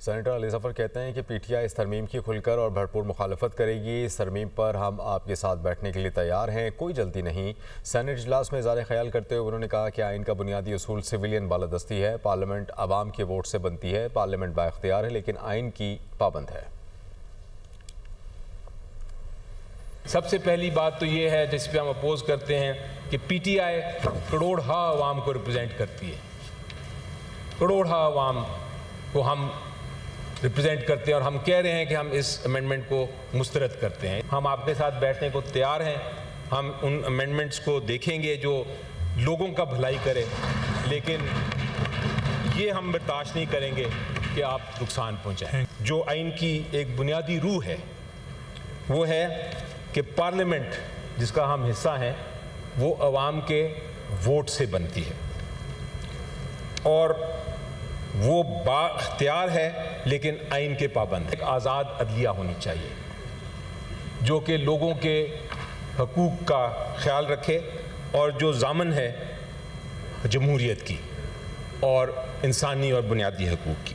Senator Ali Zafar कहते हैं कि पीटीआई इस तरमीम की खुलकर और भरपूर मुखालफत करेगी। इस तरमीम पर हम आपके साथ बैठने के लिए तैयार हैं, कोई जल्दी नहीं। सेनेट इजलास में इज़हार ख्याल करते हुए उन्होंने कहा कि आइन का बुनियादी उसूल सिविलियन बालादस्ती है। पार्लियामेंट आवाम के वोट से बनती है, पार्लियामेंट बाइख्तियार है, लेकिन आइन की पाबंद है। सबसे पहली बात तो ये है जिस पे हम अपोज करते हैं कि पीटीआई करोड़हा अवाम को रिप्रेजेंट करती है। करोड़हा अवाम को हम रिप्रेजेंट करते हैं और हम कह रहे हैं कि हम इस अमेंडमेंट को मुस्तरद करते हैं। हम आपके साथ बैठने को तैयार हैं। हम उन अमेंडमेंट्स को देखेंगे जो लोगों का भलाई करे, लेकिन ये हम बर्दाश्त नहीं करेंगे कि आप नुकसान पहुंचाएं। जो आइन की एक बुनियादी रूह है वो है कि पार्लियामेंट जिसका हम हिस्सा हैं वो अवाम के वोट से बनती है और वो बाख्तियार है, लेकिन आइन के पाबंद है। एक आज़ाद अदलिया होनी चाहिए जो कि लोगों के हकूक़ का ख्याल रखे और जो ज़ामन है जमहूरियत की और इंसानी और बुनियादी हकूक़ की।